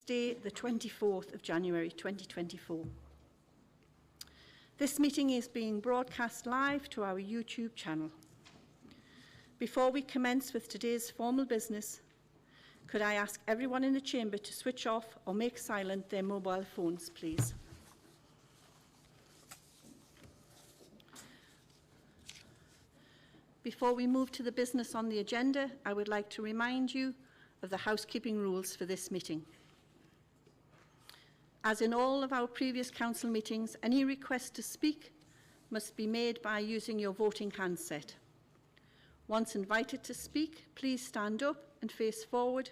Thursday, the 24th of January 2024. This meeting is being broadcast live to our YouTube channel. Before we commence with today's formal business, could I ask everyone in the chamber to switch off or make silent their mobile phones, please? Before we move to the business on the agenda, I would like to remind you of the housekeeping rules for this meeting. As in all of our previous council meetings, any request to speak must be made by using your voting handset. Once invited to speak, please stand up and face forward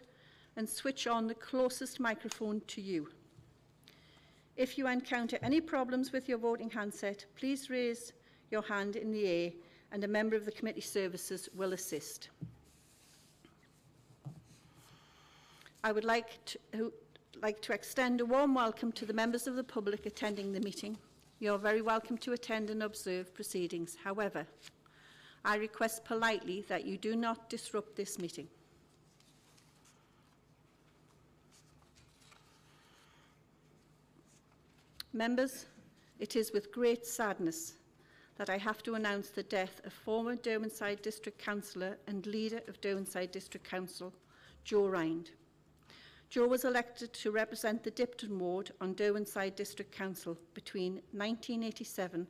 and switch on the closest microphone to you. If you encounter any problems with your voting handset, please raise your hand in the air and a member of the committee services will assist. I would like to extend a warm welcome to the members of the public attending the meeting. You are very welcome to attend and observe proceedings. However, I request politely that you do not disrupt this meeting. Members, it is with great sadness that I have to announce the death of former Derwentshire District Councillor and leader of Derwentshire District Council, Joe Rind. Joe was elected to represent the Dipton ward on Derwentshire District Council between 1987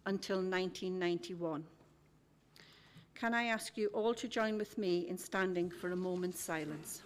until 1991. Can I ask you all to join with me in standing for a moment's silence?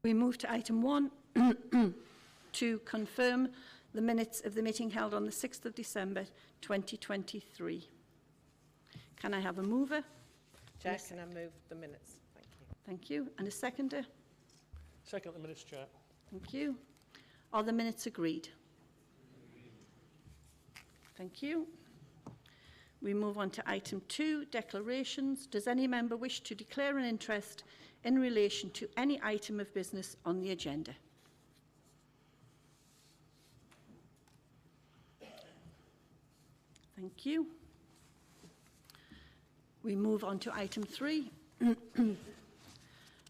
We move to item 1 to confirm the minutes of the meeting held on the 6th of December 2023. Can I have a mover? Chair, can I move the minutes? Thank you. Thank you. And a seconder? Second the minutes, Chair. Thank you. Are the minutes agreed? Thank you. We move on to item 2, declarations. Does any member wish to declare an interest in relation to any item of business on the agenda? Thank you. We move on to item 3.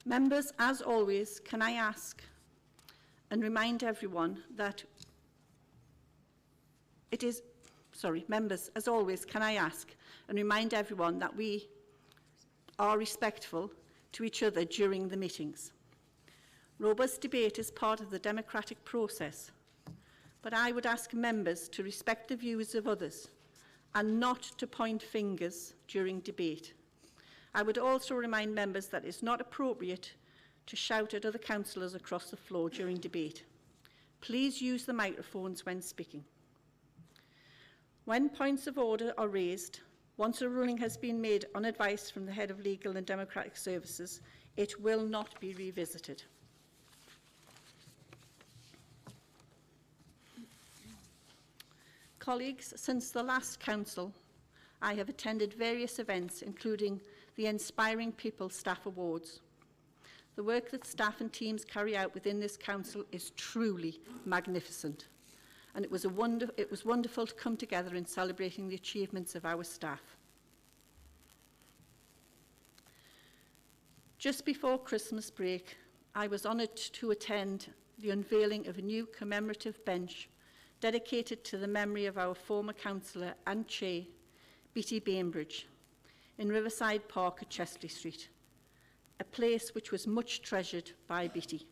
Members, as always, can I ask and remind everyone that members, as always, can I ask and remind everyone that we are respectful to each other during the meetings. Robust debate is part of the democratic process, but I would ask members to respect the views of others and not to point fingers during debate. I would also remind members that it's not appropriate to shout at other councillors across the floor during debate. Please use the microphones when speaking. When points of order are raised, once a ruling has been made on advice from the Head of Legal and Democratic Services, it will not be revisited. Colleagues, since the last council, I have attended various events, including the Inspiring People Staff Awards. The work that staff and teams carry out within this council is truly magnificent. And it was wonderful to come together in celebrating the achievements of our staff. Just before Christmas break, I was honoured to attend the unveiling of a new commemorative bench dedicated to the memory of our former councillor and chair, Beattie Bainbridge, in Riverside Park at Chesley Street, a place which was much treasured by Beattie.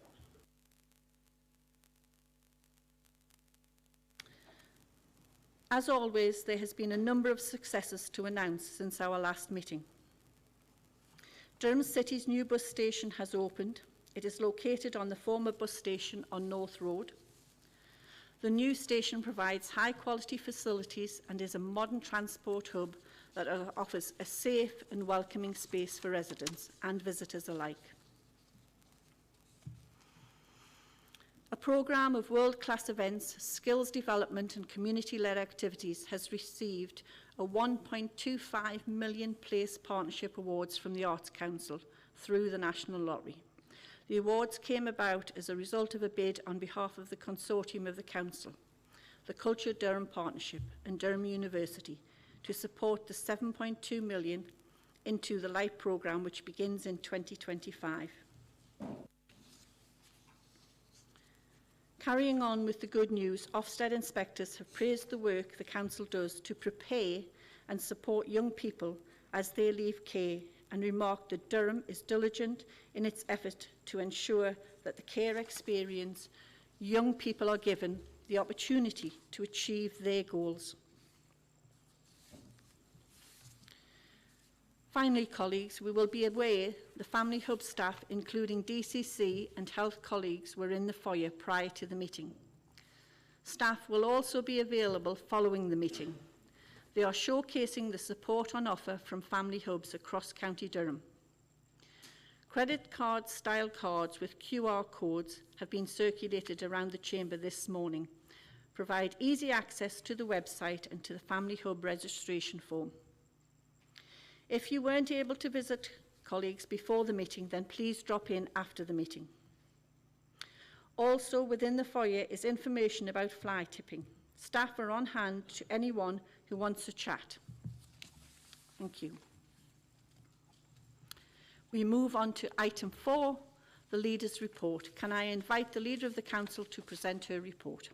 As always, there has been a number of successes to announce since our last meeting. Durham City's new bus station has opened. It is located on the former bus station on North Road. The new station provides high-quality facilities and is a modern transport hub that offers a safe and welcoming space for residents and visitors alike. A programme of world-class events, skills development and community-led activities has received a £1.25 million Place Partnership Awards from the Arts Council through the National Lottery. The awards came about as a result of a bid on behalf of the consortium of the Council, the Culture Durham Partnership and Durham University to support the £7.2 million into the LIFE programme, which begins in 2025. Carrying on with the good news, Ofsted inspectors have praised the work the Council does to prepare and support young people as they leave care and remarked that Durham is diligent in its effort to ensure that the care experience young people are given the opportunity to achieve their goals. Finally, colleagues, we will be aware the Family Hub staff, including DCC and health colleagues, were in the foyer prior to the meeting. Staff will also be available following the meeting. They are showcasing the support on offer from family hubs across County Durham. Credit card style cards with QR codes have been circulated around the chamber this morning, provide easy access to the website and to the Family Hub registration form. If you weren't able to visit colleagues before the meeting, then please drop in after the meeting. Also within the foyer is information about fly tipping. Staff are on hand to anyone who wants to chat. Thank you. We move on to item 4, the Leader's Report. Can I invite the Leader of the Council to present her report?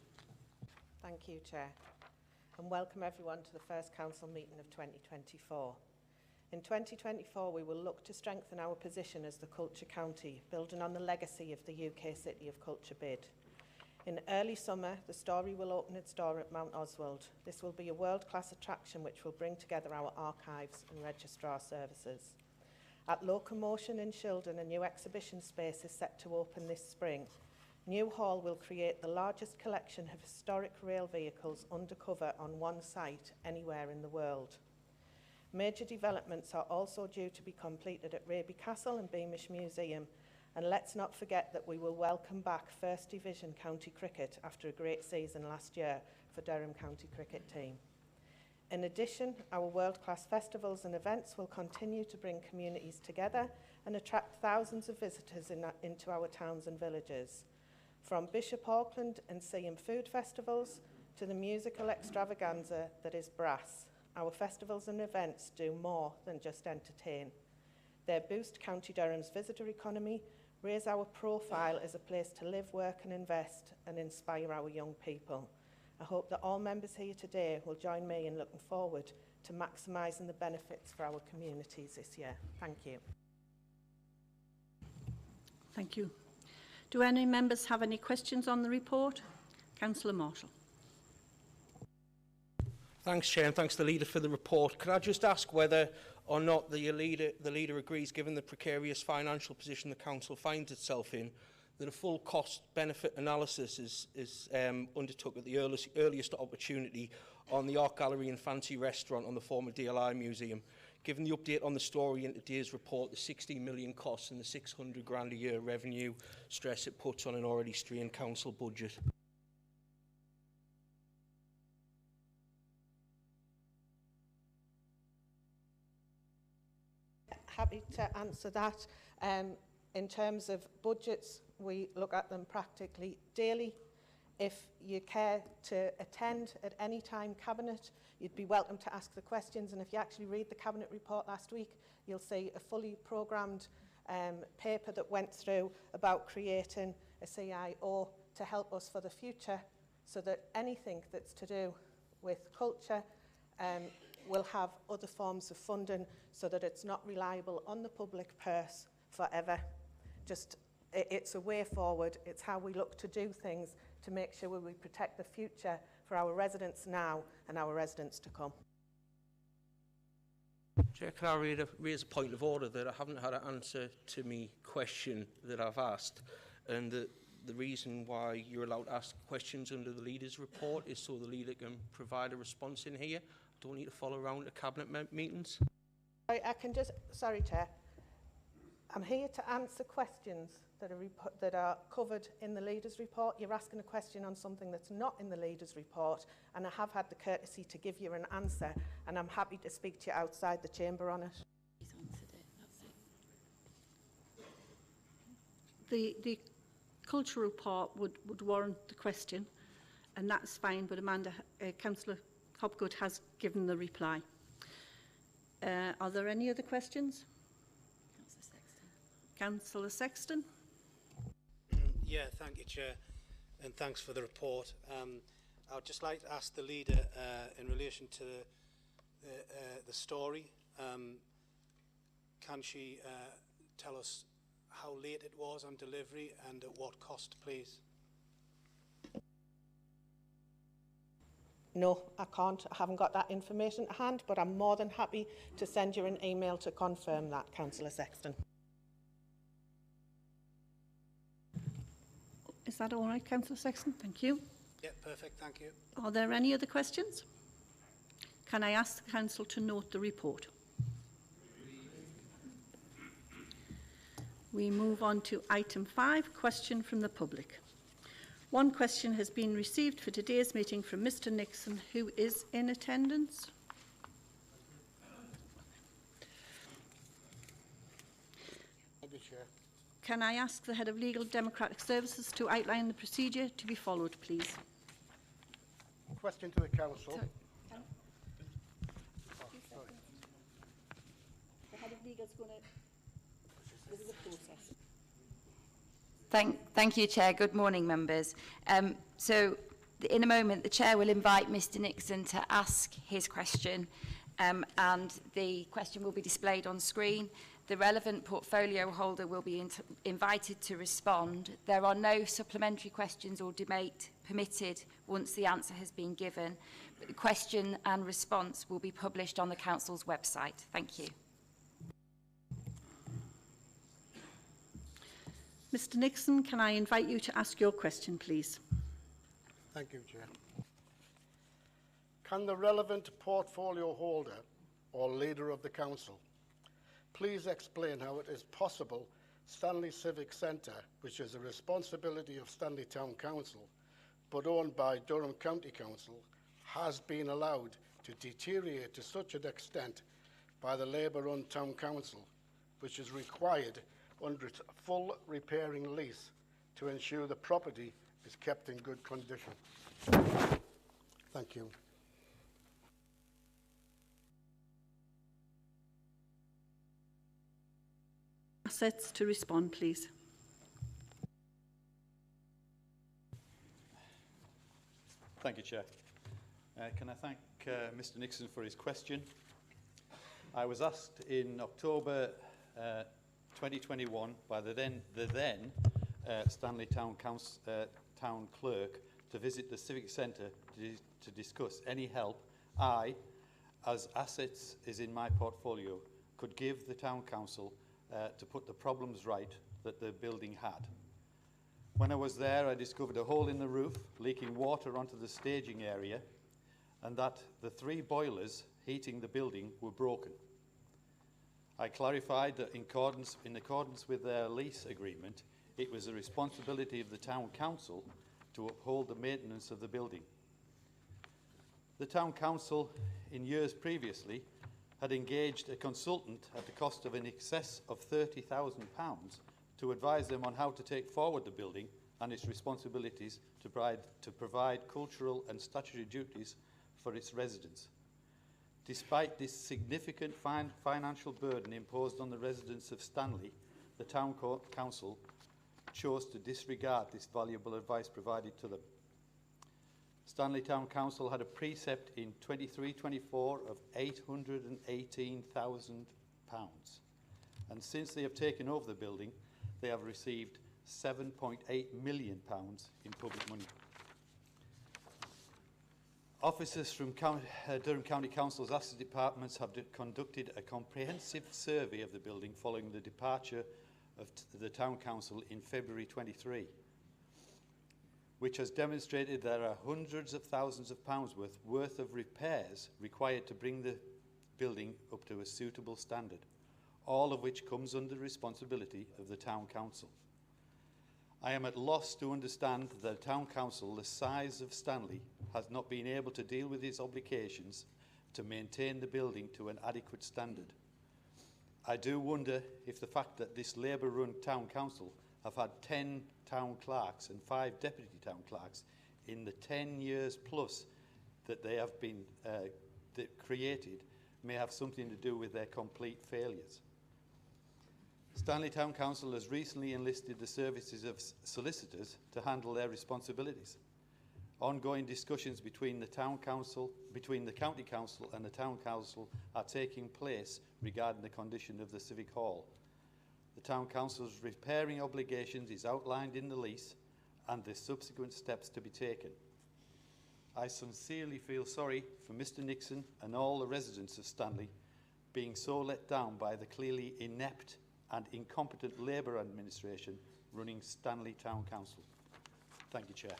Thank you, Chair, and welcome everyone to the first Council meeting of 2024. In 2024, we will look to strengthen our position as the Culture County, building on the legacy of the UK City of Culture bid. In early summer, the Story will open its door at Mount Oswald. This will be a world-class attraction which will bring together our archives and registrar services. At Locomotion in Shildon, a new exhibition space is set to open this spring. New Hall will create the largest collection of historic rail vehicles undercover on one site anywhere in the world. Major developments are also due to be completed at Raby Castle and Beamish Museum, and let's not forget that we will welcome back First Division County Cricket after a great season last year for Durham County Cricket team. In addition, our world-class festivals and events will continue to bring communities together and attract thousands of visitors into our towns and villages. From Bishop Auckland and Seaham Food Festivals to the musical extravaganza that is Brass, our festivals and events do more than just entertain. They boost County Durham's visitor economy, raise our profile as a place to live, work and invest, and inspire our young people. I hope that all members here today will join me in looking forward to maximising the benefits for our communities this year. Thank you. Thank you. Do any members have any questions on the report? Councillor Marshall. Thanks, Chair, and thanks to the Leader for the report. Can I just ask whether or not the Leader agrees, given the precarious financial position the Council finds itself in, that a full cost-benefit analysis is undertook at the earliest opportunity on the Art Gallery and Fancy Restaurant on the former DLI Museum, given the update on the Story in today's report, the 16 million costs and the 600 grand a year revenue stress it puts on an already strained Council budget? Happy to answer that. In terms of budgets, we look at them practically daily. If you care to attend at any time Cabinet, you'd be welcome to ask the questions. And if you actually read the Cabinet report last week, you'll see a fully programmed paper that went through about creating a CIO to help us for the future so that anything that's to do with culture will have other forms of funding so that it's not reliable on the public purse forever. It's a way forward. It's how we look to do things to make sure we protect the future for our residents now and our residents to come. Chair, can I raise a point of order that I haven't had an answer to me question that I've asked, and the reason why you're allowed to ask questions under the leader's report is so the leader can provide a response in here. I don't need to follow around to cabinet meetings. Sorry, Chair. I'm here to answer questions that are covered in the leader's report. You're asking a question on something that's not in the leader's report, and I have had the courtesy to give you an answer, and I'm happy to speak to you outside the chamber on it. He's answered it, that's it. The cultural part would warrant the question, and that's fine, but Councillor Hopgood has given the reply. Are there any other questions? Councillor Sexton. Yeah, thank you, Chair, and thanks for the report. I would just like to ask the leader in relation to the story. Can she tell us how late it was on delivery and at what cost, please? No, I can't. I haven't got that information at hand, but I'm more than happy to send you an email to confirm that, Councillor Sexton. Is that all right, Councillor Sexton? Thank you. Yeah, perfect, thank you. Are there any other questions? Can I ask the Council to note the report? We move on to item 5, question from the public. One question has been received for today's meeting from Mr. Nixon, who is in attendance. Thank you, Chair. Can I ask the Head of Legal Democratic Services to outline the procedure to be followed, please? Question to the Council. The Head of Legal is going to... This is a process. Thank you, Chair. Good morning, members. So, in a moment, the Chair will invite Mr. Nixon to ask his question, and the question will be displayed on screen. The relevant portfolio holder will be invited to respond. There are no supplementary questions or debate permitted once the answer has been given, but the question and response will be published on the Council's website. Thank you. Mr. Nixon, can I invite you to ask your question, please? Thank you, Chair. Can the relevant portfolio holder or leader of the Council please explain how it is possible Stanley Civic Centre, which is a responsibility of Stanley Town Council, but owned by Durham County Council, has been allowed to deteriorate to such an extent by the Labour-run Town Council, which is required under its full repairing lease to ensure the property is kept in good condition? Thank you. Assets to respond, please. Thank you, Chair. Can I thank Mr. Nixon for his question? I was asked in October 2021 by the then Stanley Town Town Clerk to visit the Civic Centre to discuss any help I, as assets is in my portfolio, could give the Town Council to put the problems right that the building had. When I was there, I discovered a hole in the roof, leaking water onto the staging area, and that the 3 boilers heating the building were broken. I clarified that in accordance with their lease agreement, it was the responsibility of the Town Council to uphold the maintenance of the building. The Town Council, in years previously, had engaged a consultant at the cost of in excess of £30,000 to advise them on how to take forward the building and its responsibilities to provide cultural and statutory duties for its residents. Despite this significant financial burden imposed on the residents of Stanley, the Town Council chose to disregard this valuable advice provided to them. Stanley Town Council had a precept in 23-24 of £818,000. And since they have taken over the building, they have received £7.8 million in public money. Officers from Durham County Council's asset departments have conducted a comprehensive survey of the building following the departure of the Town Council in February 23, which has demonstrated there are hundreds of thousands of pounds worth of repairs required to bring the building up to a suitable standard, all of which comes under the responsibility of the Town Council. I am at loss to understand that the Town Council, the size of Stanley, has not been able to deal with its obligations to maintain the building to an adequate standard. I do wonder if the fact that this Labour-run Town Council have had 10 town clerks and 5 deputy town clerks in the 10 years plus that they have been created may have something to do with their complete failures. Stanley Town Council has recently enlisted the services of solicitors to handle their responsibilities. Ongoing discussions between the County Council and the Town Council are taking place regarding the condition of the Civic Hall. The Town Council's repairing obligations is outlined in the lease and the subsequent steps to be taken. I sincerely feel sorry for Mr Nixon and all the residents of Stanley being so let down by the clearly inept and incompetent Labour administration running Stanley Town Council. Thank you, Chair.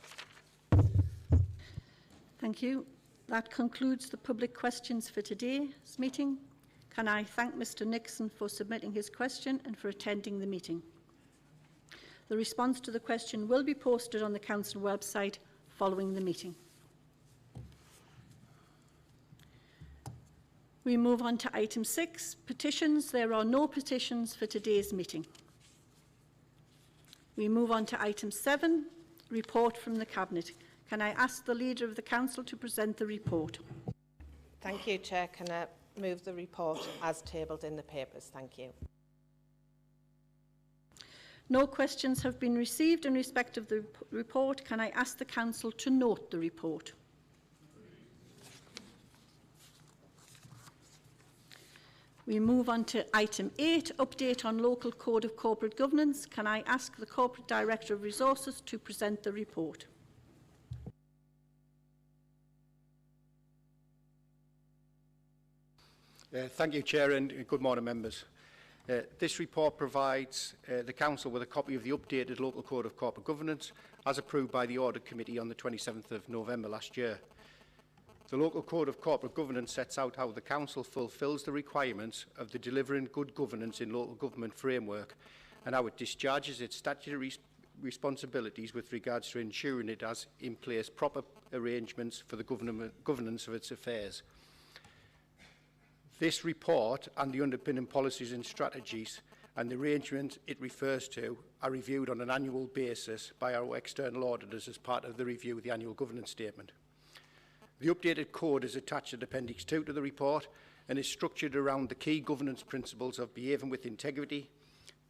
Thank you. That concludes the public questions for today's meeting. Can I thank Mr Nixon for submitting his question and for attending the meeting. The response to the question will be posted on the Council website following the meeting. We move on to item 6, petitions. There are no petitions for today's meeting. We move on to item 7, report from the Cabinet. Can I ask the Leader of the Council to present the report? Thank you, Chair. Can I move the report as tabled in the papers? Thank you. No questions have been received in respect of the report. Can I ask the Council to note the report? We move on to item 8, update on local code of corporate governance. Can I ask the Corporate Director of Resources to present the report? Thank you, Chair, and good morning, members. This report provides the Council with a copy of the updated Local Code of Corporate Governance as approved by the Audit Committee on the 27th of November last year. The Local Code of Corporate Governance sets out how the Council fulfils the requirements of the Delivering Good Governance in Local Government framework and how it discharges its statutory responsibilities with regards to ensuring it has in place proper arrangements for the governance of its affairs. This report and the underpinning policies and strategies and the arrangements it refers to are reviewed on an annual basis by our external auditors as part of the review of the annual governance statement. The updated code is attached at Appendix 2 to the report and is structured around the key governance principles of behaving with integrity,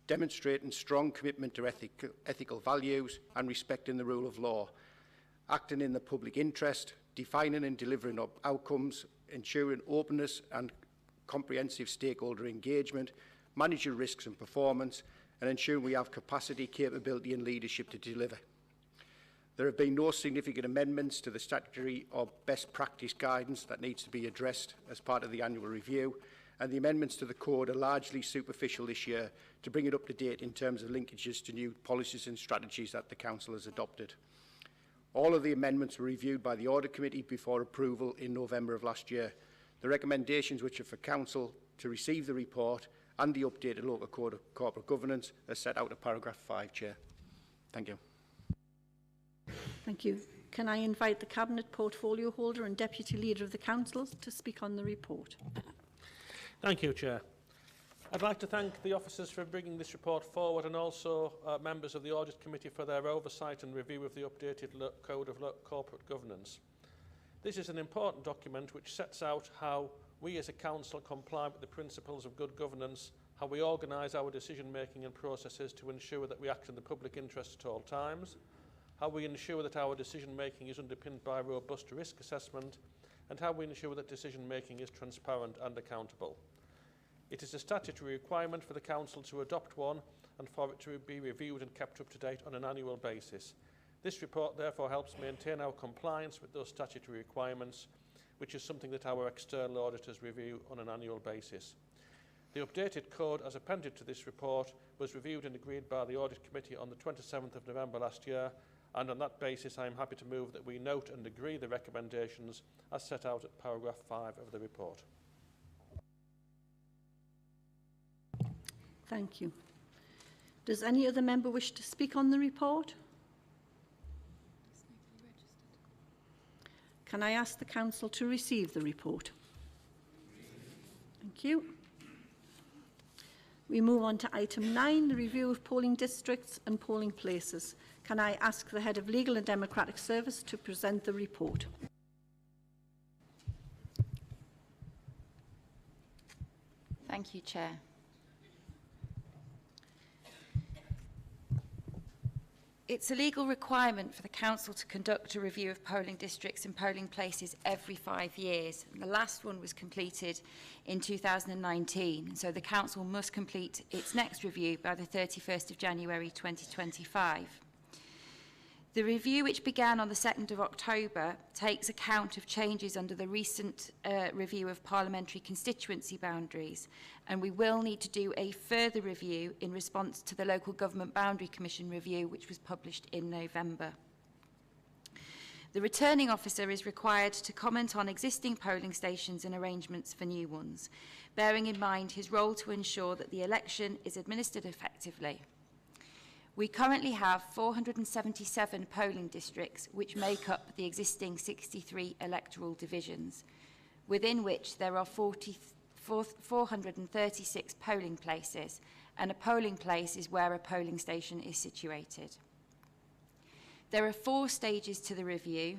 demonstrating strong commitment to ethical values and respecting the rule of law, acting in the public interest, defining and delivering outcomes, ensuring openness and comprehensive stakeholder engagement, managing risks and performance, and ensuring we have capacity, capability and leadership to deliver. There have been no significant amendments to the statutory or best practice guidance that needs to be addressed as part of the annual review, and the amendments to the code are largely superficial this year to bring it up to date in terms of linkages to new policies and strategies that the Council has adopted. All of the amendments were reviewed by the Audit Committee before approval in November of last year. The recommendations which are for Council to receive the report and the updated Local Code of Corporate Governance are set out in paragraph 5, Chair. Thank you. Thank you. Can I invite the Cabinet Portfolio Holder and Deputy Leader of the Council to speak on the report? Thank you, Chair. I'd like to thank the officers for bringing this report forward and also members of the Audit Committee for their oversight and review of the updated Code of Corporate Governance. This is an important document which sets out how we as a Council comply with the principles of good governance, how we organise our decision-making and processes to ensure that we act in the public interest at all times, how we ensure that our decision-making is underpinned by robust risk assessment, and how we ensure that decision-making is transparent and accountable. It is a statutory requirement for the Council to adopt one and for it to be reviewed and kept up to date on an annual basis. This report therefore helps maintain our compliance with those statutory requirements, which is something that our external auditors review on an annual basis. The updated code as appended to this report was reviewed and agreed by the Audit Committee on the 27th of November last year, and on that basis I am happy to move that we note and agree the recommendations as set out at paragraph 5 of the report. Thank you. Does any other member wish to speak on the report? Can I ask the Council to receive the report? Thank you. We move on to item 9, the review of polling districts and polling places. Can I ask the Head of Legal and Democratic Service to present the report? Thank you, Chair. It's a legal requirement for the Council to conduct a review of polling districts and polling places every 5 years. And the last one was completed in 2019, so the Council must complete its next review by the 31st of January 2025. The review, which began on the 2nd of October, takes account of changes under the recent review of parliamentary constituency boundaries, and we will need to do a further review in response to the Local Government Boundary Commission review, which was published in November. The returning officer is required to comment on existing polling stations and arrangements for new ones, bearing in mind his role to ensure that the election is administered effectively. We currently have 477 polling districts which make up the existing 63 electoral divisions, within which there are 436 polling places, and a polling place is where a polling station is situated. There are 4 stages to the review: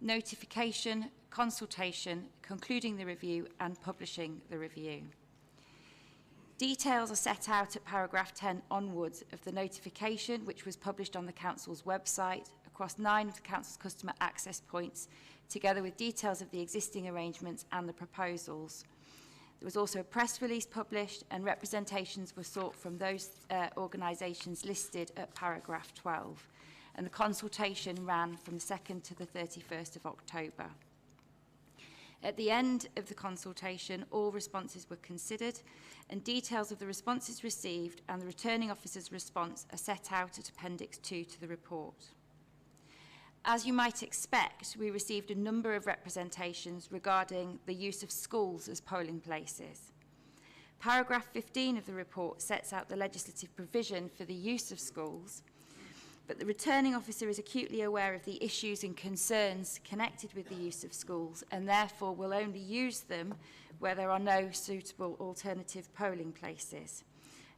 notification, consultation, concluding the review, and publishing the review. Details are set out at paragraph 10 onwards of the notification, which was published on the Council's website across 9 of the Council's customer access points, together with details of the existing arrangements and the proposals. There was also a press release published, and representations were sought from those organisations listed at paragraph 12. And the consultation ran from the 2nd to the 31st of October. At the end of the consultation, all responses were considered, and details of the responses received and the returning officer's response are set out at Appendix 2 to the report. As you might expect, we received a number of representations regarding the use of schools as polling places. Paragraph 15 of the report sets out the legislative provision for the use of schools, but the returning officer is acutely aware of the issues and concerns connected with the use of schools, and therefore will only use them where there are no suitable alternative polling places.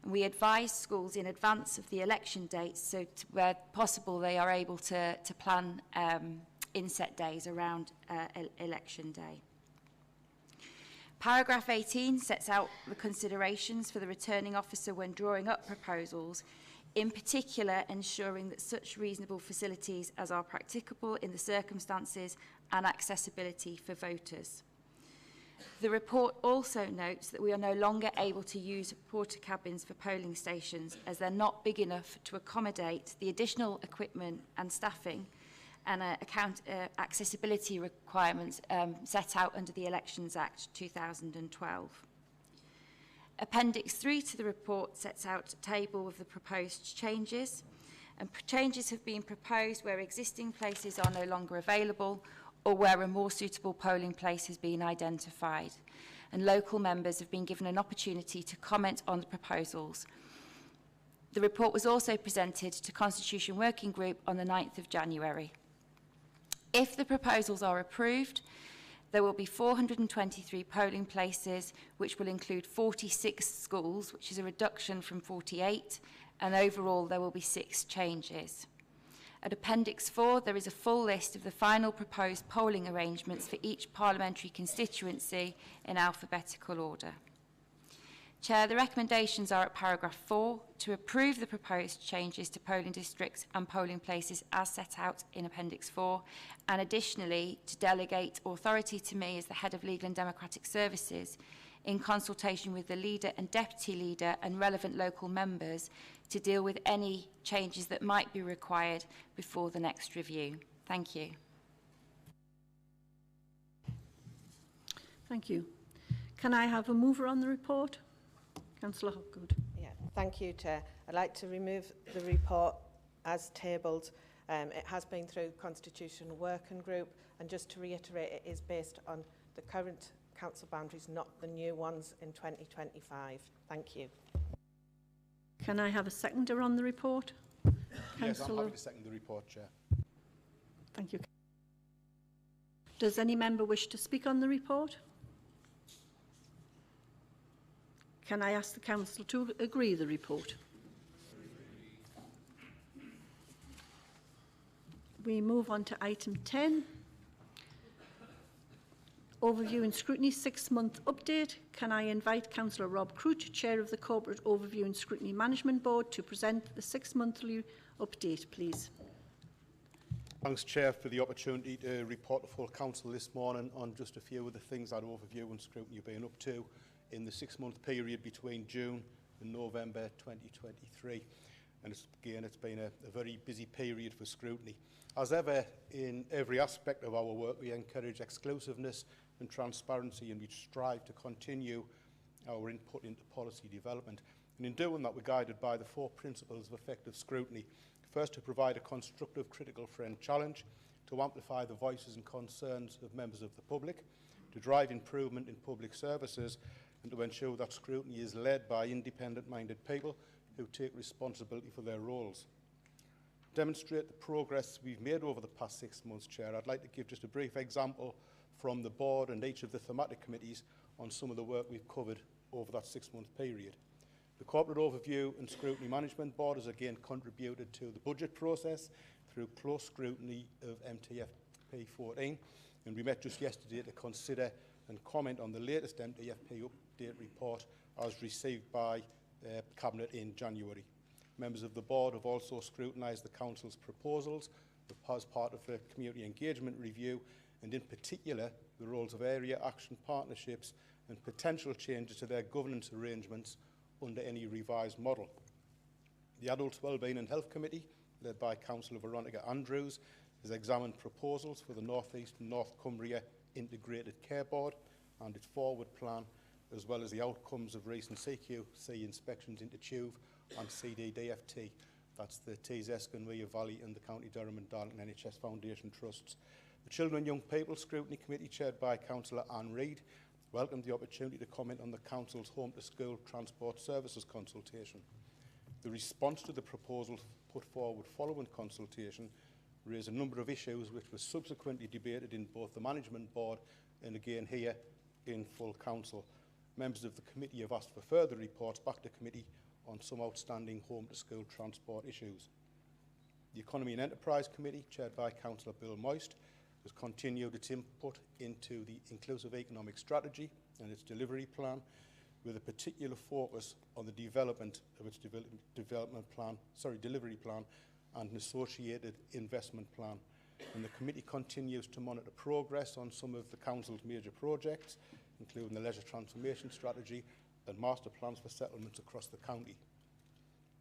And we advise schools in advance of the election dates, so where possible they are able to plan inset days around election day. Paragraph 18 sets out the considerations for the returning officer when drawing up proposals, in particular ensuring that such reasonable facilities as are practicable in the circumstances and accessibility for voters. The report also notes that we are no longer able to use porta cabins for polling stations as they're not big enough to accommodate the additional equipment and staffing and accessibility requirements set out under the Elections Act 2012. Appendix 3 to the report sets out a table of the proposed changes, and changes have been proposed where existing places are no longer available or where a more suitable polling place has been identified, and local members have been given an opportunity to comment on the proposals. The report was also presented to Constitution Working Group on the 9th of January. If the proposals are approved, there will be 423 polling places, which will include 46 schools, which is a reduction from 48, and overall there will be 6 changes. At Appendix 4, there is a full list of the final proposed polling arrangements for each parliamentary constituency in alphabetical order. Chair, the recommendations are at paragraph 4 to approve the proposed changes to polling districts and polling places as set out in Appendix 4, and additionally to delegate authority to me as the Head of Legal and Democratic Services in consultation with the Leader and Deputy Leader and relevant local members to deal with any changes that might be required before the next review. Thank you. Thank you. Can I have a mover on the report? Councillor Hopgood. Yeah, thank you, Chair. I'd like to remove the report as tabled. It has been through Constitutional Working Group, and just to reiterate, it is based on the current council boundaries, not the new ones in 2025. Thank you. Can I have a seconder on the report? Yes, I'm happy to second the report, Chair. Thank you. Does any member wish to speak on the report? Can I ask the Council to agree the report? We move on to item 10. Overview and Scrutiny 6-month update. Can I invite Councillor Rob Crouch, Chair of the Corporate Overview and Scrutiny Management Board, to present the 6-monthly update, please? Thanks, Chair, for the opportunity to report to full Council this morning on just a few of the things that Overview and Scrutiny have been up to in the 6-month period between June and November 2023. And it's been a very busy period for scrutiny. As ever, in every aspect of our work, we encourage exclusiveness and transparency, and we strive to continue our input into policy development. And in doing that, we're guided by the 4 principles of effective scrutiny. First, to provide a constructive, critical friend challenge, to amplify the voices and concerns of members of the public, to drive improvement in public services, and to ensure that scrutiny is led by independent-minded people who take responsibility for their roles. To demonstrate the progress we've made over the past 6 months, Chair, I'd like to give just a brief example from the board and each of the thematic committees on some of the work we've covered over that 6-month period. The Corporate Overview and Scrutiny Management Board has again contributed to the budget process through close scrutiny of MTFP 14, and we met just yesterday to consider and comment on the latest MTFP update report as received by Cabinet in January. Members of the board have also scrutinised the Council's proposals as part of the Community Engagement Review, and in particular the roles of area action partnerships and potential changes to their governance arrangements under any revised model. The Adults Wellbeing and Health Committee, led by Councillor Veronica Andrews, has examined proposals for the North East and North Cumbria Integrated Care Board and its forward plan, as well as the outcomes of recent CQC inspections into Tuve and CDDFT. That's the Tees Eskin, Weir Valley and the County Durham and Darlington NHS Foundation Trusts. The Children and Young People Scrutiny Committee, chaired by Councillor Anne Reid, welcomed the opportunity to comment on the Council's Home to School Transport Services consultation. The response to the proposals put forward following consultation raised a number of issues which were subsequently debated in both the Management Board and again here in full Council. Members of the committee have asked for further reports back to committee on some outstanding home to school transport issues. The Economy and Enterprise Committee, chaired by Councillor Bill Moist, has continued its input into the Inclusive Economic Strategy and its delivery plan, with a particular focus on the development of its delivery plan and an associated investment plan. And the committee continues to monitor progress on some of the Council's major projects, including the Leisure Transformation Strategy and master plans for settlements across the county.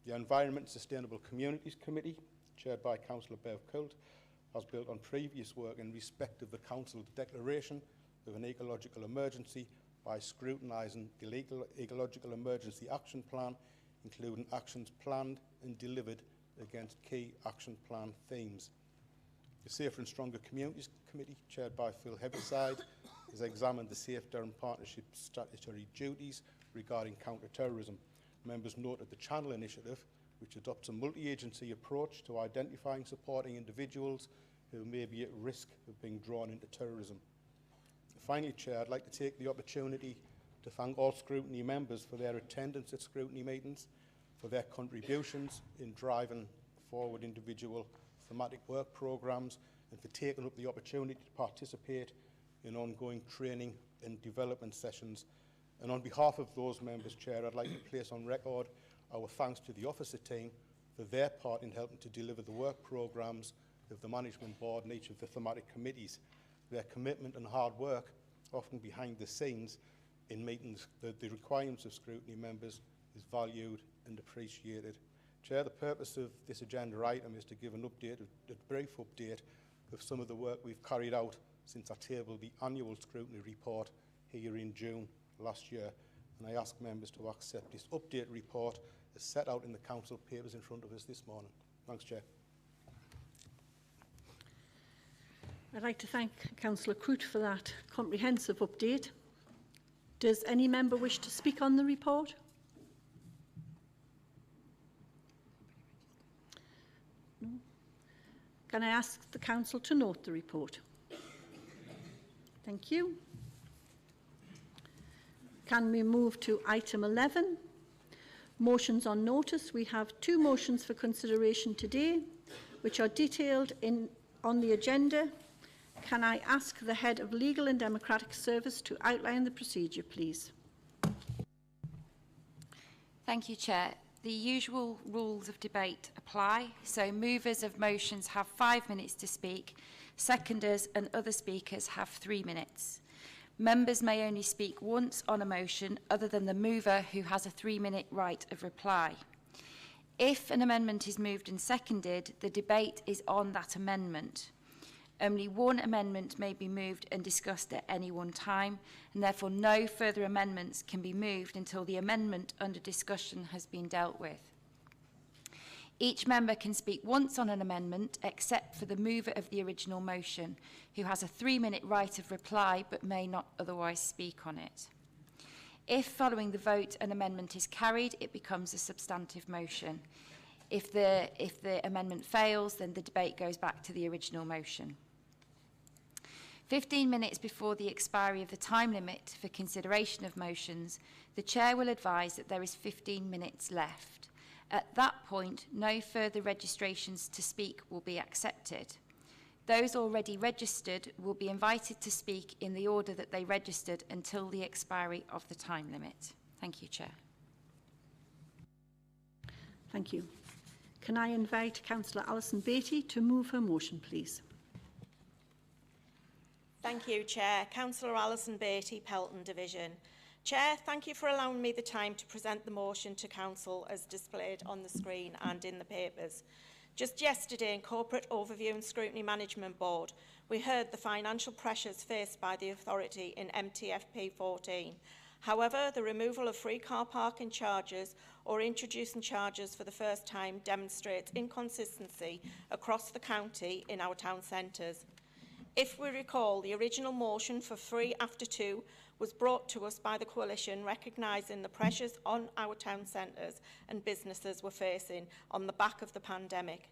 The Environment and Sustainable Communities Committee, chaired by Councillor Bev Coult, has built on previous work in respect of the Council's declaration of an ecological emergency by scrutinising the Ecological Emergency Action Plan, including actions planned and delivered against key action plan themes. The Safer and Stronger Communities Committee, chaired by Phil Heaviside, has examined the Safe Durham Partnership's statutory duties regarding counter-terrorism. Members noted the Channel Initiative, which adopts a multi-agency approach to identifying and supporting individuals who may be at risk of being drawn into terrorism. Finally, Chair, I'd like to take the opportunity to thank all scrutiny members for their attendance at scrutiny meetings, for their contributions in driving forward individual thematic work programmes, and for taking up the opportunity to participate in ongoing training and development sessions. And on behalf of those members, Chair, I'd like to place on record our thanks to the officer team for their part in helping to deliver the work programmes of the Management Board and each of the thematic committees. Their commitment and hard work, often behind the scenes, in meeting the requirements of scrutiny members is valued and appreciated. Chair, the purpose of this agenda item is to give an update, a brief update of some of the work we've carried out since I tabled the annual scrutiny report here in June last year. And I ask members to accept this update report as set out in the council papers in front of us this morning. Thanks, Chair. I'd like to thank Councillor Coote for that comprehensive update. Does any member wish to speak on the report? No. Can I ask the Council to note the report? Thank you. Can we move to item 11? Motions on notice. We have 2 motions for consideration today, which are detailed on the agenda. Can I ask the Head of Legal and Democratic Service to outline the procedure, please? Thank you, Chair. The usual rules of debate apply. So movers of motions have 5 minutes to speak. Seconders and other speakers have 3 minutes. Members may only speak once on a motion other than the mover, who has a 3-minute right of reply. If an amendment is moved and seconded, the debate is on that amendment. Only one amendment may be moved and discussed at any one time, and therefore no further amendments can be moved until the amendment under discussion has been dealt with. Each member can speak once on an amendment, except for the mover of the original motion, who has a 3-minute right of reply but may not otherwise speak on it. If, following the vote, an amendment is carried, it becomes a substantive motion. If the amendment fails, then the debate goes back to the original motion. 15 minutes before the expiry of the time limit for consideration of motions, the Chair will advise that there is 15 minutes left. At that point, no further registrations to speak will be accepted. Those already registered will be invited to speak in the order that they registered until the expiry of the time limit. Thank you, Chair. Thank you. Can I invite Councillor Alison Beattie to move her motion, please? Thank you, Chair. Councillor Alison Beattie, Pelton Division. Chair, thank you for allowing me the time to present the motion to Council as displayed on the screen and in the papers. Just yesterday in Corporate Overview and Scrutiny Management Board, we heard the financial pressures faced by the authority in MTFP 14. However, the removal of free car parking charges or introducing charges for the first time demonstrates inconsistency across the county in our town centres. If we recall, the original motion for free after 2 was brought to us by the Coalition, recognising the pressures on our town centres and businesses were facing on the back of the pandemic.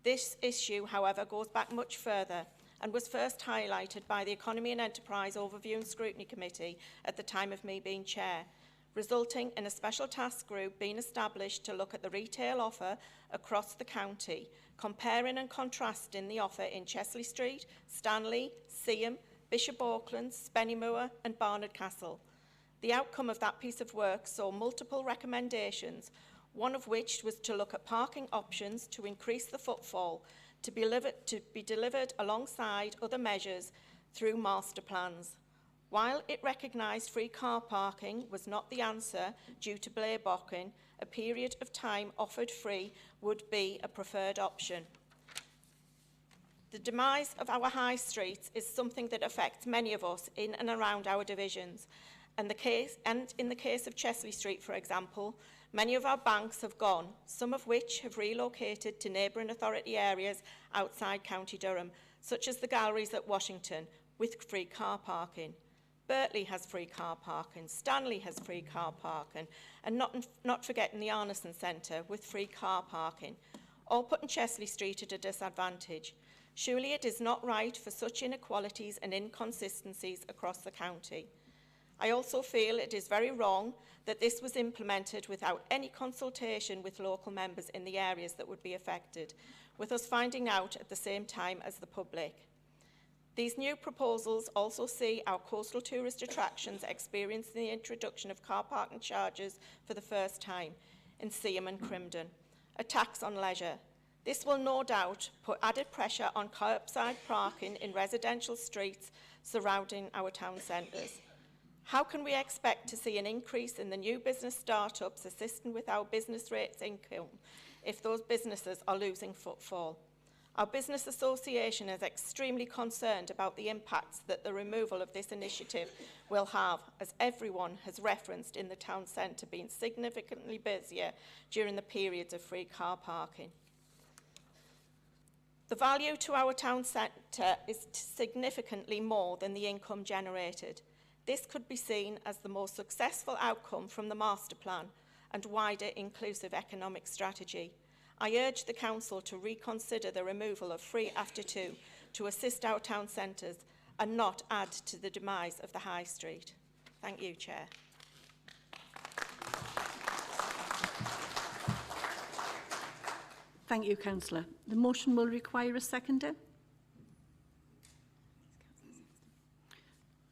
This issue, however, goes back much further and was first highlighted by the Economy and Enterprise Overview and Scrutiny Committee at the time of me being chair, resulting in a special task group being established to look at the retail offer across the county, comparing and contrasting the offer in Chesley Street, Stanley, Seaham, Bishop Auckland, Spennymoor and Barnard Castle. The outcome of that piece of work saw multiple recommendations, one of which was to look at parking options to increase the footfall to be delivered alongside other measures through master plans. While it recognised free car parking was not the answer due to Blairbocken, a period of time offered free would be a preferred option. The demise of our high streets is something that affects many of us in and around our divisions. And in the case of Chesley Street, for example, many of our banks have gone, some of which have relocated to neighbouring authority areas outside County Durham, such as the galleries at Washington, with free car parking. Bertley has free car parking, Stanley has free car parking, and not forgetting the Arneson Centre with free car parking, all putting Chesley Street at a disadvantage. Surely it is not right for such inequalities and inconsistencies across the county. I also feel it is very wrong that this was implemented without any consultation with local members in the areas that would be affected, with us finding out at the same time as the public. These new proposals also see our coastal tourist attractions experiencing the introduction of car parking charges for the first time in Seaham and Crimdon, a tax on leisure. This will no doubt put added pressure on curbside parking in residential streets surrounding our town centres. How can we expect to see an increase in the new business start-ups assisting with our business rates income if those businesses are losing footfall? Our business association is extremely concerned about the impacts that the removal of this initiative will have, as everyone has referenced in the town centre being significantly busier during the periods of free car parking. The value to our town centre is significantly more than the income generated. This could be seen as the most successful outcome from the master plan and wider inclusive economic strategy. I urge the Council to reconsider the removal of free after 2 to assist our town centres and not add to the demise of the High Street. Thank you, Chair. Thank you, Councillor. The motion will require a seconder.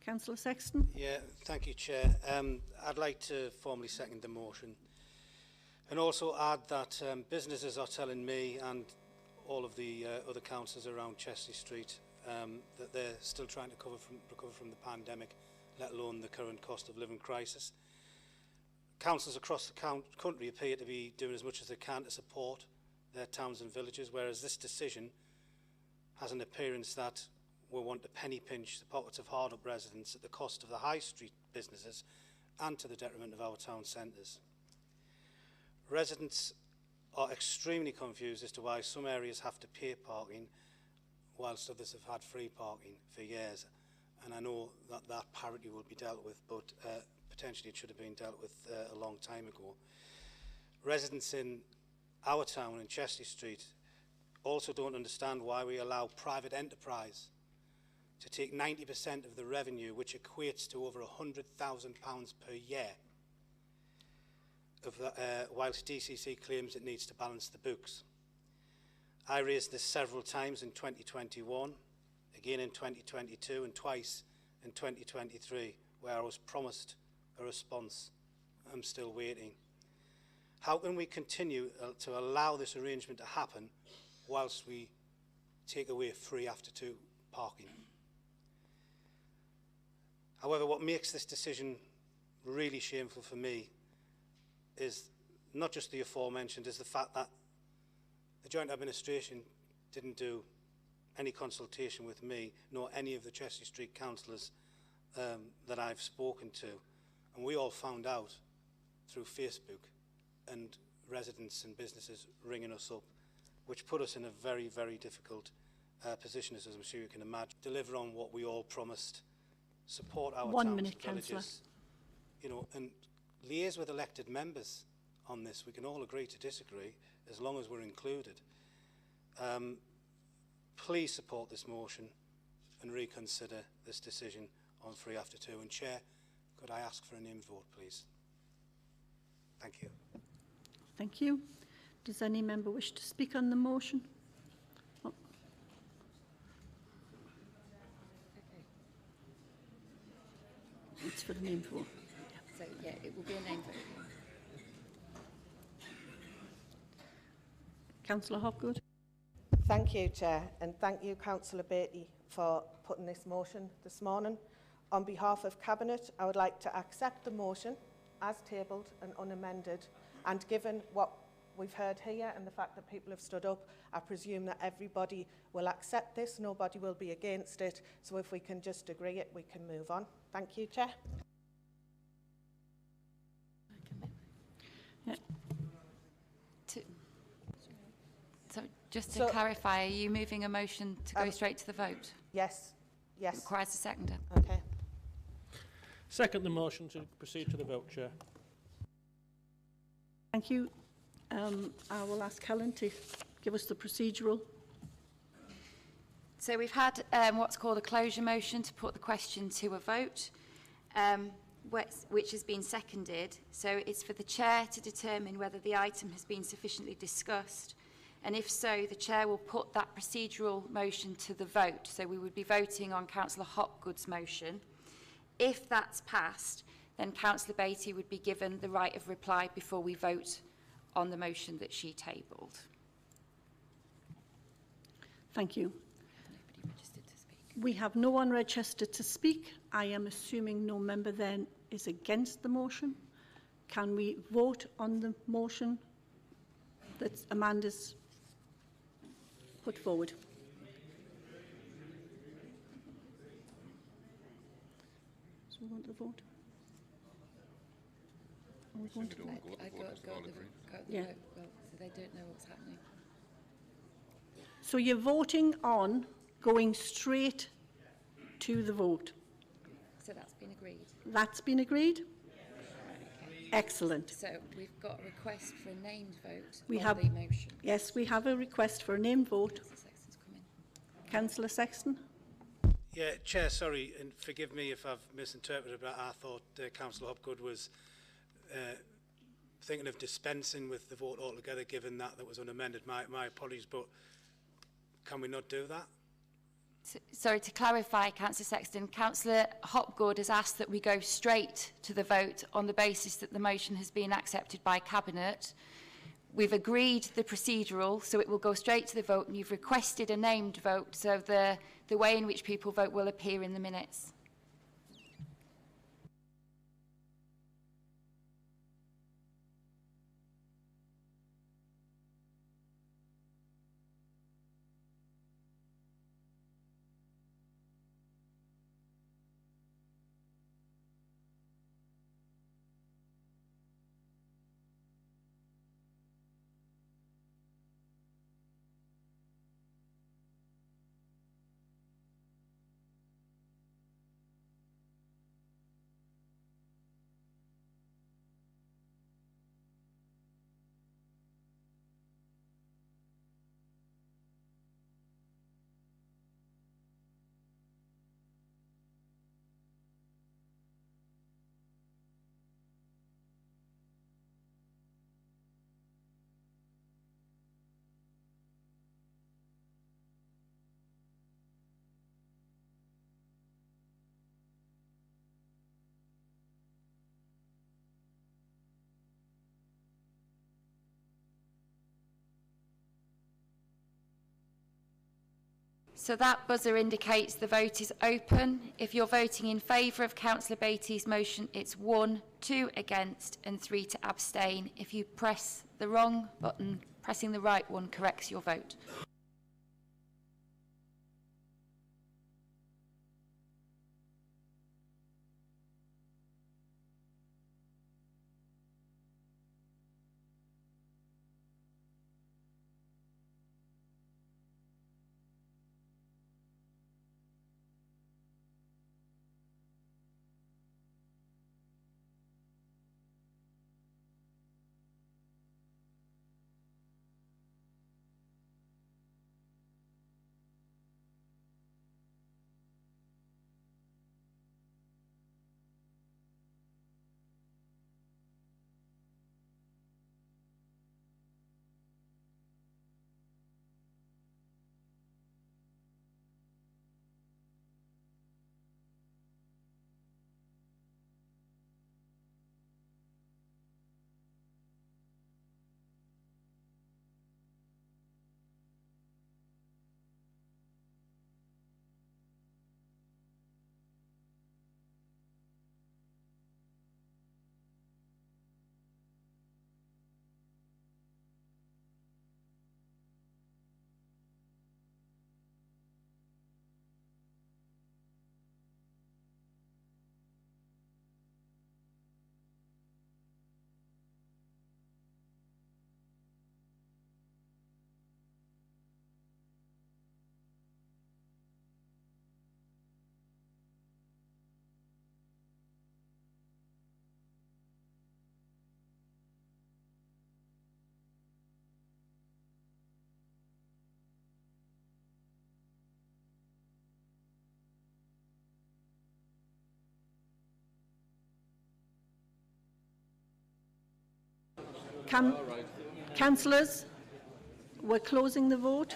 Councillor Sexton. Yeah, thank you, Chair. I'd like to formally second the motion and also add that businesses are telling me and all of the other councillors around Chesley Street that they're still trying to recover from the pandemic, let alone the current cost of living crisis. Councils across the country appear to be doing as much as they can to support their towns and villages, whereas this decision has an appearance that we want to penny pinch the pockets of hard-up residents at the cost of the high street businesses and to the detriment of our town centres. Residents are extremely confused as to why some areas have to pay parking whilst others have had free parking for years. And I know that that parity will be dealt with, but potentially it should have been dealt with a long time ago. Residents in our town in Chesley Street also don't understand why we allow private enterprise to take 90% of the revenue, which equates to over £100,000 per year, of the, whilst DCC claims it needs to balance the books. I raised this several times in 2021, again in 2022 and twice in 2023, where I was promised a response. I'm still waiting. How can we continue to allow this arrangement to happen whilst we take away free after 2 parking? However, what makes this decision really shameful for me is not just the aforementioned, is the fact that the Joint Administration didn't do any consultation with me, nor any of the Chesley Street councillors that I've spoken to. And we all found out through Facebook and residents and businesses ringing us up, which put us in a very, very difficult position, as I'm sure you can imagine. Deliver on what we all promised, support our towns and villages, you know, and liaise with elected members on this. We can all agree to disagree as long as we're included. Please support this motion and reconsider this decision on free after 2. And Chair, could I ask for a name vote, please? Thank you. Thank you. Does any member wish to speak on the motion? Oh. It's for the name vote. So, yeah, it will be a name vote. Councillor Hopgood. Thank you, Chair, and thank you, Councillor Beattie, for putting this motion this morning. On behalf of Cabinet, I would like to accept the motion as tabled and unamended, and given what we've heard here and the fact that people have stood up, I presume that everybody will accept this, nobody will be against it, so if we can just agree it, we can move on. Thank you, Chair. Yeah. So just to clarify, are you moving a motion to go straight to the vote? Yes. Yes. It requires a seconder. Okay. Second the motion to proceed to the vote, Chair. Thank you. I will ask Helen to give us the procedural. So we've had what's called a closure motion to put the question to a vote, which has been seconded. So it's for the Chair to determine whether the item has been sufficiently discussed And if so, the Chair will put that procedural motion to the vote. So we would be voting on Councillor Hopgood's motion. If that's passed, then Councillor Beattie would be given the right of reply before we vote on the motion that she tabled. Thank you. Nobody registered to speak. We have no one registered to speak. I am assuming no member then is against the motion. Can we vote on the motion that Amanda's put forward? So we want to vote? Are we going to vote? I got the Yeah. vote, well, so they don't know what's happening. So you're voting on going straight to the vote. So that's been agreed. That's been agreed? Okay. Excellent. So we've got a request for a named vote We on have- the motion. Yes, we have a request for a name vote. Councillor Sexton's come in. Councillor Sexton? Yeah, Chair, sorry, and forgive me if I've misinterpreted, but I thought Councillor Hopgood was thinking of dispensing with the vote altogether, given that was unamended. My apologies, but can we not do that? Sorry, to clarify, Councillor Sexton, Councillor Hopgood has asked that we go straight to the vote on the basis that the motion has been accepted by Cabinet. We've agreed the procedural, so it will go straight to the vote, and you've requested a named vote, so the way in which people vote will appear in the minutes. So that buzzer indicates the vote is open. If you're voting in favour of Councillor Beattie's motion, it's 1, 2 against and 3 to abstain. If you press the wrong button, pressing the right one corrects your vote. Councillors, We're closing the vote.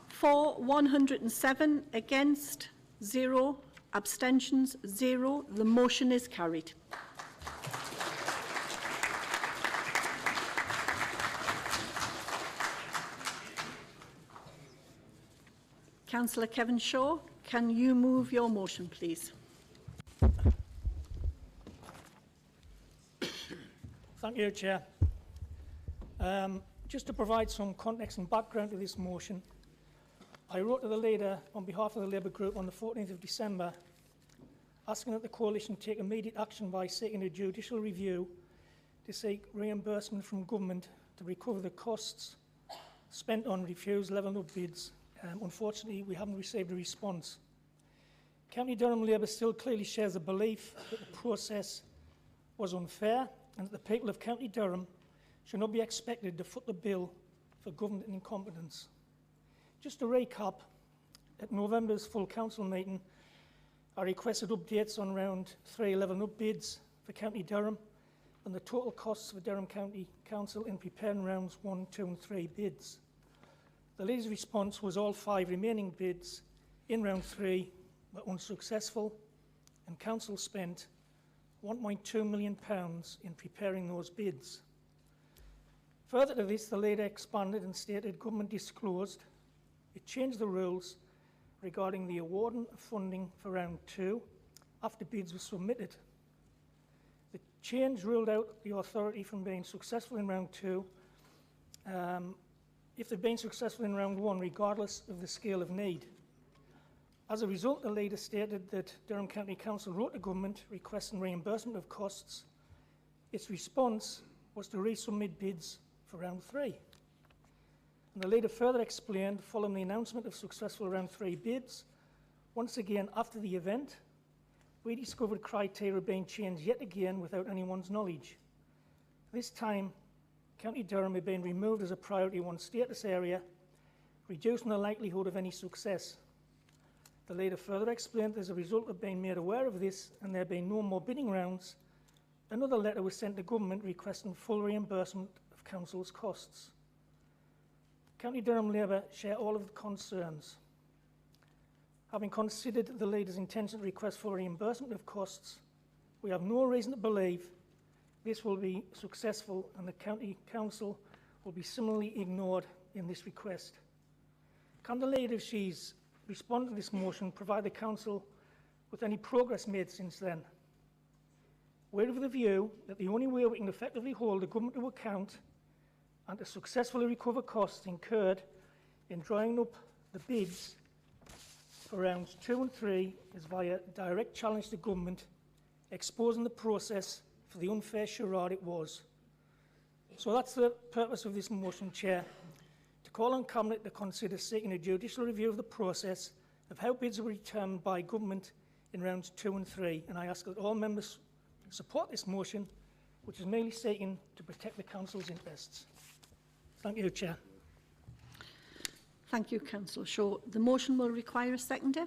For 107, against 0, abstentions 0. The motion is carried. Councillor Kevin Shaw, can you move your motion, please? Thank you, Chair. Just to provide some context and background to this motion, I wrote to the leader on behalf of the Labour Group on the 14th of December, asking that the Coalition take immediate action by seeking a judicial review to seek reimbursement from government to recover the costs spent on refused levelling up bids. Unfortunately, we haven't received a response. County Durham Labour still clearly shares the belief that the process was unfair and that the people of County Durham should not be expected to foot the bill for government incompetence. Just to recap, at November's full council meeting, I requested updates on round 3 levelling up bids for County Durham and the total costs for Durham County Council in preparing rounds 1, 2 and 3 bids. The leader's response was all 5 remaining bids in round 3 were unsuccessful, and council spent £1.2 million in preparing those bids. Further to this, the leader expanded and stated government disclosed it changed the rules regarding the awarding of funding for round 2 after bids were submitted. The change ruled out the authority from being successful in round 2 if they've been successful in round 1, regardless of the scale of need. As a result, the leader stated that Durham County Council wrote to government requesting reimbursement of costs. Its response was to resubmit bids for round 3. And the leader further explained, following the announcement of successful round 3 bids, once again after the event, we discovered criteria being changed yet again without anyone's knowledge. This time, County Durham had been removed as a priority 1 status area, reducing the likelihood of any success. The leader further explained that as a result of being made aware of this and there being no more bidding rounds, another letter was sent to government requesting full reimbursement of council's costs. County Durham Labour share all of the concerns. Having considered the leader's intention to request full reimbursement of costs, we have no reason to believe this will be successful and the County Council will be similarly ignored in this request. Can the leader, if she's responded to this motion, provide the Council with any progress made since then? We're of the view that the only way we can effectively hold the government to account and to successfully recover costs incurred in drawing up the bids for rounds 2 and 3 is via direct challenge to government, exposing the process for the unfair charade it was. So that's the purpose of this motion, Chair, to call on Cabinet to consider seeking a judicial review of the process of how bids were determined by government in rounds 2 and 3, and I ask that all members support this motion, which is merely seeking to protect the Council's interests. Thank you, Chair. Thank you, Councillor Shaw. The motion will require a seconder.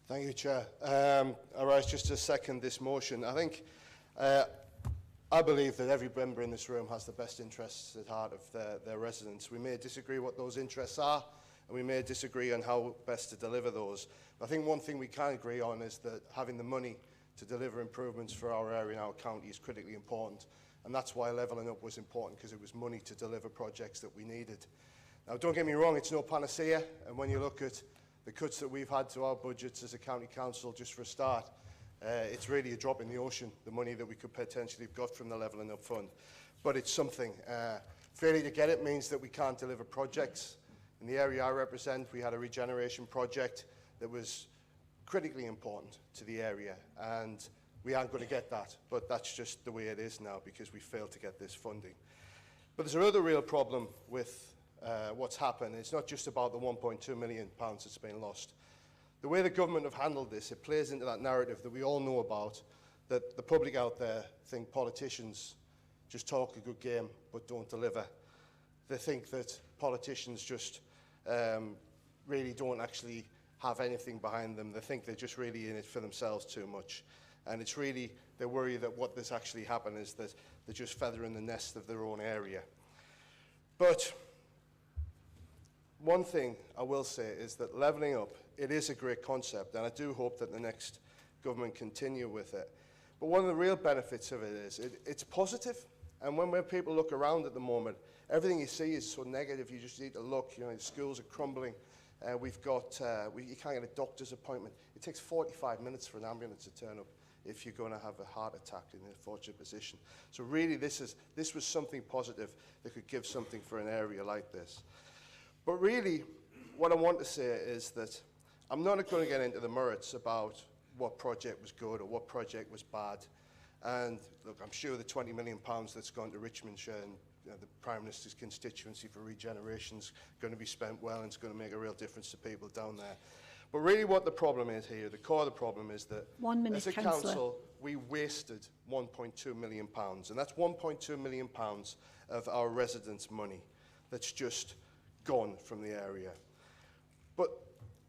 Thank you, Chair. I rise just to second this motion. I believe that every member in this room has the best interests at heart of their residents. We may disagree what those interests are, and we may disagree on how best to deliver those. But I think one thing we can agree on is that having the money to deliver improvements for our area and our county is critically important. And that's why levelling up was important, because it was money to deliver projects that we needed. Now, don't get me wrong, it's no panacea. And when you look at the cuts that we've had to our budgets as a county council, just for a start, it's really a drop in the ocean, the money that we could potentially have got from the Levelling Up Fund. But it's something. Failure to get it means that we can't deliver projects. In the area I represent, we had a regeneration project that was critically important to the area, and we aren't going to get that. But that's just the way it is now, because we failed to get this funding. But there's another real problem with what's happened. It's not just about the £1.2 million that's been lost. The way the government have handled this, it plays into that narrative that we all know about, that the public out there think politicians just talk a good game but don't deliver. they think that politicians just really don't actually have anything behind them. They think they're just really in it for themselves too much. And it's really, they worry that what this actually happened is that they're just feathering the nest of their own area. But one thing I will say is that levelling up, it is a great concept, and I do hope that the next government continue with it. But one of the real benefits of it is it's positive. And when people look around at the moment, everything you see is so negative. You just need to look. You know, the schools are crumbling. We've got, you can't get a doctor's appointment. It takes 45 minutes for an ambulance to turn up if you're going to have a heart attack in a fortunate position. So really, this was something positive that could give something for an area like this. But really, what I want to say is that I'm not going to get into the merits about what project was good or what project was bad. And look, I'm sure the £20 million that's gone to Richmondshire and the Prime Minister's constituency for regeneration is going to be spent well, and it's going to make a real difference to people down there. But really what the problem is here, the core of the problem is that as a council, we wasted £1.2 million. And that's £1.2 million of our residents' money that's just gone from the area. But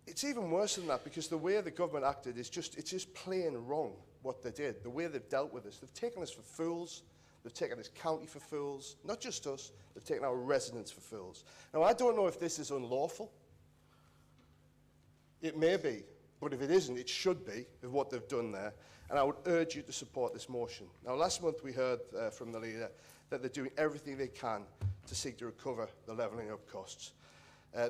it's even worse than that, because the way the government acted is it's just plain wrong what they did, the way they've dealt with us. They've taken us for fools. They've taken this county for fools. Not just us, they've taken our residents for fools. Now, I don't know if this is unlawful. It may be, but if it isn't, it should be, with what they've done there. And I would urge you to support this motion. Now, last month we heard from the leader that they're doing everything they can to seek to recover the levelling up costs.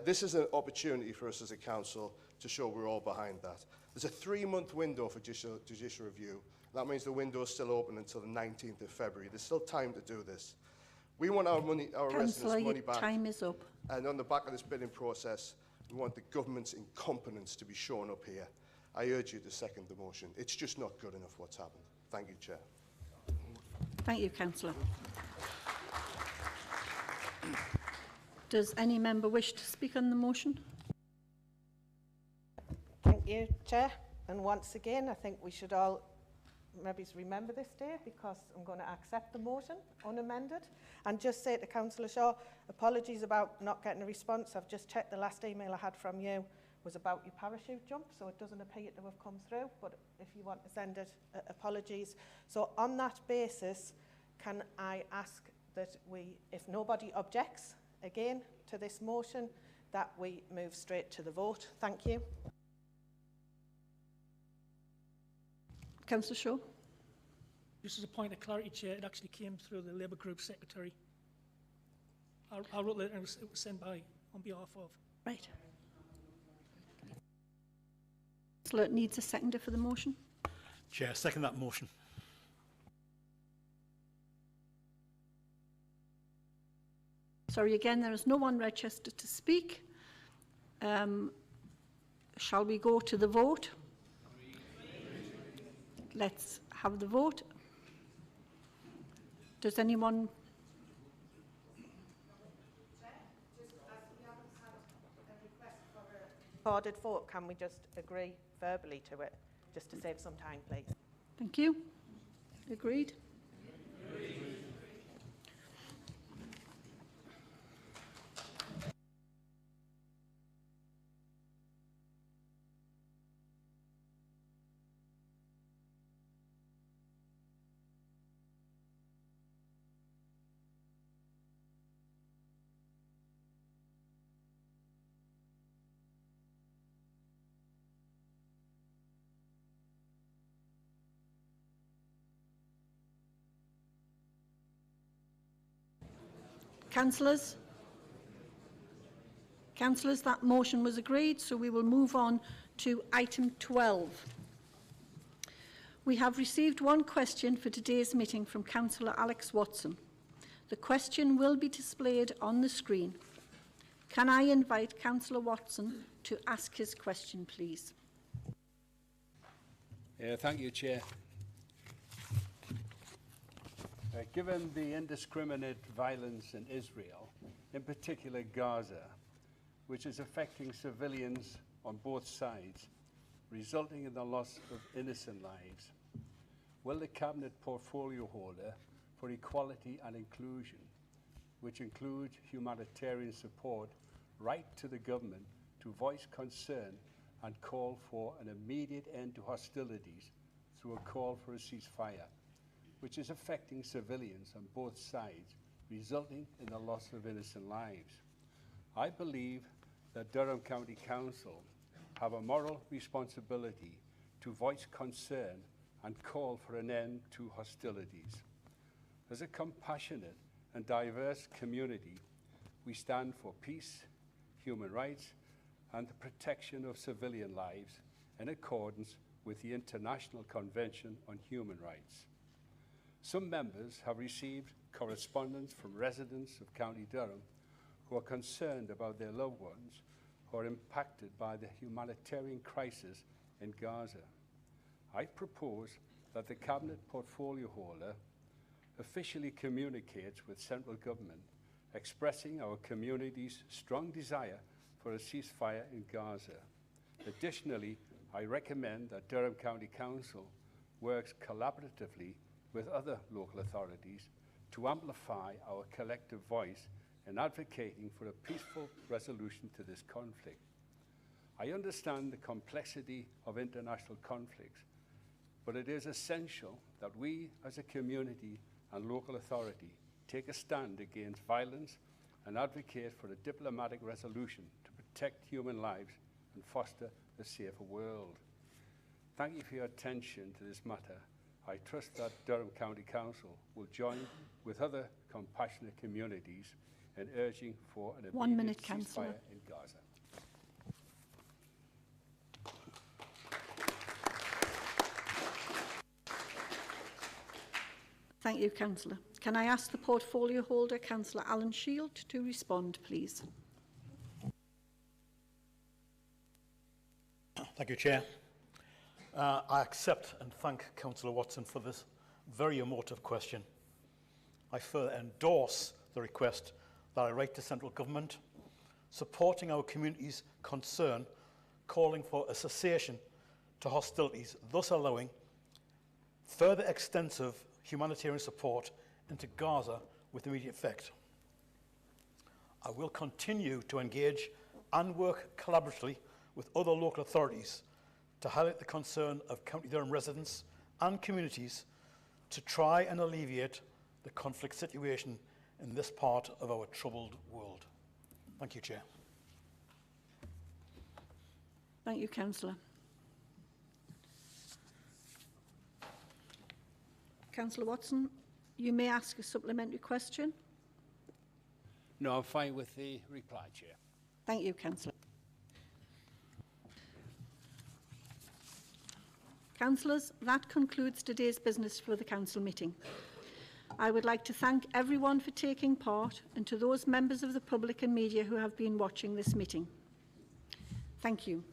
This is an opportunity for us as a council to show we're all behind that. There's a 3-month window for judicial review. That means the window is still open until the 19th of February. There's still time to do this. We want our money, our residents' money back. Time is up. And on the back of this bidding process, we want the government's incompetence to be shown up here. I urge you to second the motion. It's just not good enough what's happened. Thank you, Chair. Thank you, Councillor. Does any member wish to speak on the motion? Thank you, Chair. And once again, I think we should all maybe remember this day, because I'm going to accept the motion unamended. And just say to Councillor Shaw, apologies about not getting a response. I've just checked the last email I had from you was about your parachute jump, so it doesn't appear to have come through. But if you want to send it, apologies. So on that basis, can I ask that we, if nobody objects, again, to this motion, that we move straight to the vote? Thank you. Councillor Shaw. Just as a point of clarity, Chair, it actually came through the Labour Group Secretary. I wrote it and it was sent by on behalf of. Right. Councillor needs a seconder for the motion. Chair, second that motion. Sorry, again, there is no one registered to speak. Shall we go to the vote? Let's have the vote. Does anyone... Recorded vote, can we just agree verbally to it, just to save some time, please? Thank you. Agreed? Councillors? Councillors, that motion was agreed, so we will move on to item 12. We have received one question for today's meeting from Councillor Alex Watson. The question will be displayed on the screen. Can I invite Councillor Watson to ask his question, please? Thank you, Chair. Given the indiscriminate violence in Israel, in particular Gaza, which is affecting civilians on both sides, resulting in the loss of innocent lives, will the Cabinet portfolio holder for equality and inclusion which include humanitarian support, right to the government to voice concern and call for an immediate end to hostilities through a call for a ceasefire, which is affecting civilians on both sides, resulting in the loss of innocent lives. I believe that Durham County Council have a moral responsibility to voice concern and call for an end to hostilities. As a compassionate and diverse community, we stand for peace, human rights, and the protection of civilian lives in accordance with the International Convention on Human Rights. Some members have received correspondence from residents of County Durham who are concerned about their loved ones who are impacted by the humanitarian crisis in Gaza. I propose that the Cabinet portfolio holder officially communicates with central government, expressing our community's strong desire for a ceasefire in Gaza. Additionally, I recommend that Durham County Council works collaboratively with other local authorities to amplify our collective voice in advocating for a peaceful resolution to this conflict. I understand the complexity of international conflicts, but it is essential that we as a community and local authority take a stand against violence and advocate for a diplomatic resolution to protect human lives and foster a safer world. Thank you for your attention to this matter. I trust that Durham County Council will join with other compassionate communities in urging for an immediate ceasefire in Gaza. Thank you, Councillor. Can I ask the portfolio holder, Councillor Alan Shield, to respond, please? Thank you, Chair. I accept and thank Councillor Watson for this very emotive question. I further endorse the request that I write to central government, supporting our community's concern, calling for a cessation to hostilities, thus allowing further extensive humanitarian support into Gaza with immediate effect. I will continue to engage and work collaboratively with other local authorities to highlight the concern of County Durham residents and communities to try and alleviate the conflict situation in this part of our troubled world. Thank you, Chair. Thank you, Councillor. Councillor Watson, you may ask a supplementary question. No, I'm fine with the reply, Chair. Thank you, Councillor. Councillors, that concludes today's business for the Council meeting. I would like to thank everyone for taking part and to those members of the public and media who have been watching this meeting. Thank you.